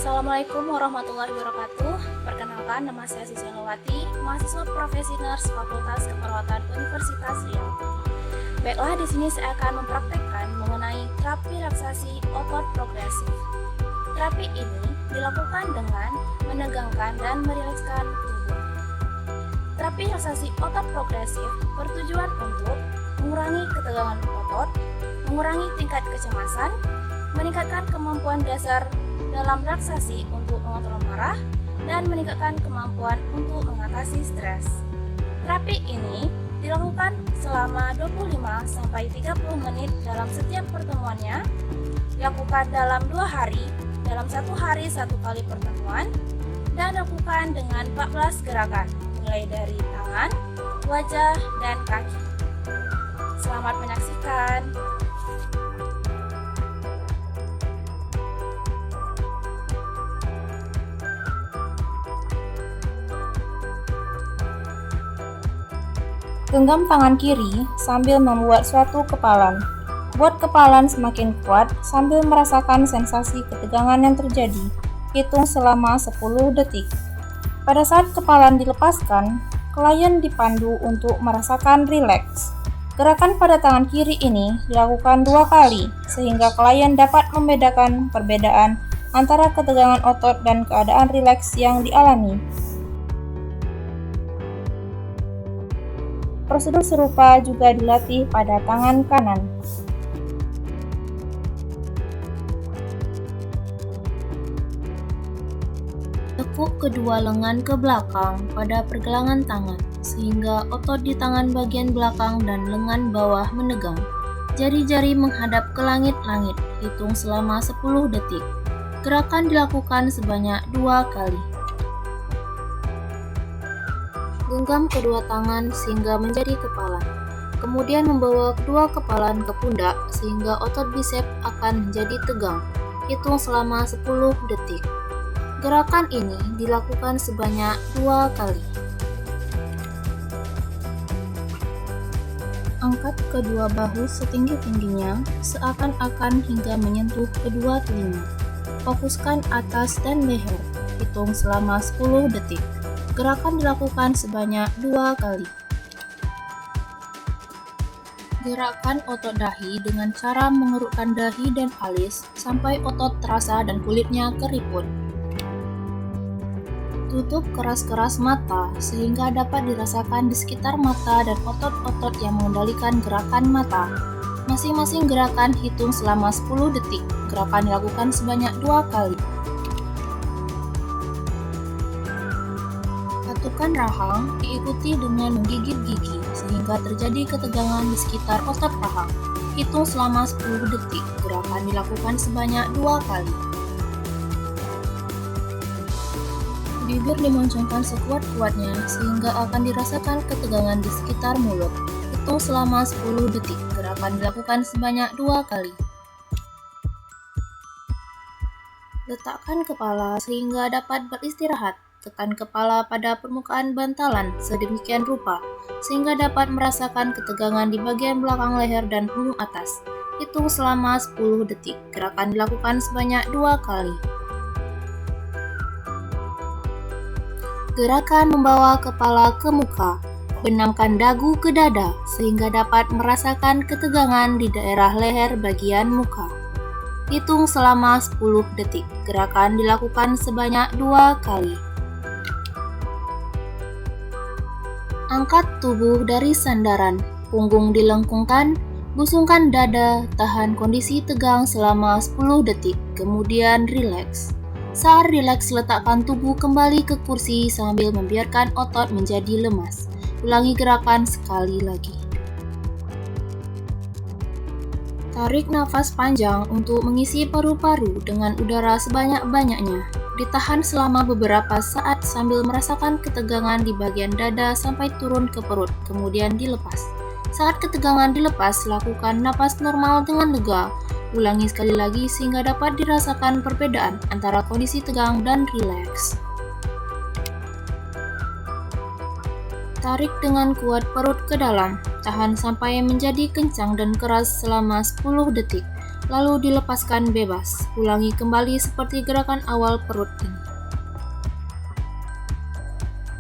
Assalamualaikum warahmatullahi wabarakatuh. Perkenalkan, nama saya Susianowati, mahasiswa profesi Nurse Fakultas Keperawatan Universitas Riau. Baiklah, di sini saya akan mempraktekkan mengenai terapi relaksasi otot progresif. Terapi ini dilakukan dengan menegangkan dan merilekskan tubuh. Terapi relaksasi otot progresif bertujuan untuk mengurangi ketegangan otot, mengurangi tingkat kecemasan, meningkatkan kemampuan dasar dalam relaksasi untuk mengontrol marah, dan meningkatkan kemampuan untuk mengatasi stres. Terapi ini dilakukan selama 25-30 menit dalam setiap pertemuannya, dilakukan dalam 2 hari, dalam 1 hari 1 kali pertemuan, dan lakukan dengan 14 gerakan, mulai dari tangan, wajah, dan kaki. Selamat menyaksikan. Genggam tangan kiri sambil membuat suatu kepalan. Buat kepalan semakin kuat sambil merasakan sensasi ketegangan yang terjadi. Hitung selama 10 detik. Pada saat kepalan dilepaskan, klien dipandu untuk merasakan rileks. Gerakan pada tangan kiri ini dilakukan 2 kali, sehingga klien dapat membedakan perbedaan antara ketegangan otot dan keadaan rileks yang dialami. Prosedur serupa juga dilatih pada tangan kanan. Tekuk kedua lengan ke belakang pada pergelangan tangan, sehingga otot di tangan bagian belakang dan lengan bawah menegang. Jari-jari menghadap ke langit-langit, hitung selama 10 detik. Gerakan dilakukan sebanyak 2 kali. Genggam kedua tangan sehingga menjadi kepala. Kemudian membawa kedua kepalan ke pundak sehingga otot bisep akan menjadi tegang. Hitung selama 10 detik. Gerakan ini dilakukan sebanyak 2 kali. Angkat kedua bahu setinggi-tingginya seakan-akan hingga menyentuh kedua telinga. Fokuskan atas dan leher. Hitung selama 10 detik. Gerakan dilakukan sebanyak 2 kali. Gerakan otot dahi dengan cara mengerutkan dahi dan alis sampai otot terasa dan kulitnya keriput. Tutup keras-keras mata sehingga dapat dirasakan di sekitar mata dan otot-otot yang mengendalikan gerakan mata. Masing-masing gerakan hitung selama 10 detik. Gerakan dilakukan sebanyak 2 kali. Patukan rahang diikuti dengan menggigit gigi sehingga terjadi ketegangan di sekitar otot rahang. Hitung selama 10 detik. Gerakan dilakukan sebanyak 2 kali. Bibir dimoncongkan sekuat-kuatnya sehingga akan dirasakan ketegangan di sekitar mulut. Hitung selama 10 detik. Gerakan dilakukan sebanyak 2 kali. Letakkan kepala sehingga dapat beristirahat. Tekan kepala pada permukaan bantalan sedemikian rupa sehingga dapat merasakan ketegangan di bagian belakang leher dan punggung atas. Hitung selama 10 detik. Gerakan dilakukan sebanyak 2 kali. Gerakan membawa kepala ke muka. Benamkan dagu ke dada sehingga dapat merasakan ketegangan di daerah leher bagian muka. Hitung selama 10 detik. Gerakan dilakukan sebanyak 2 kali. Angkat tubuh dari sandaran, punggung dilengkungkan, busungkan dada, tahan kondisi tegang selama 10 detik, kemudian rileks. Saat rileks, letakkan tubuh kembali ke kursi sambil membiarkan otot menjadi lemas. Ulangi gerakan sekali lagi. Tarik nafas panjang untuk mengisi paru-paru dengan udara sebanyak-banyaknya. Ditahan selama beberapa saat sambil merasakan ketegangan di bagian dada sampai turun ke perut, kemudian dilepas. Saat ketegangan dilepas, lakukan napas normal dengan lega. Ulangi sekali lagi sehingga dapat dirasakan perbedaan antara kondisi tegang dan rileks. Tarik dengan kuat perut ke dalam, tahan sampai menjadi kencang dan keras selama 10 detik. lalu dilepaskan bebas. Ulangi kembali seperti gerakan awal perut ini.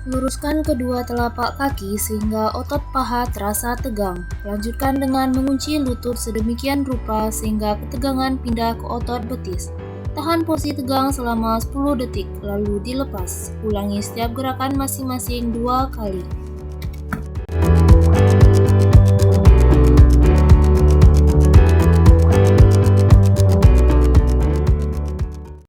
Luruskan kedua telapak kaki sehingga otot paha terasa tegang. Lanjutkan dengan mengunci lutut sedemikian rupa sehingga ketegangan pindah ke otot betis. Tahan posisi tegang selama 10 detik, lalu dilepas. Ulangi setiap gerakan masing-masing 2 kali.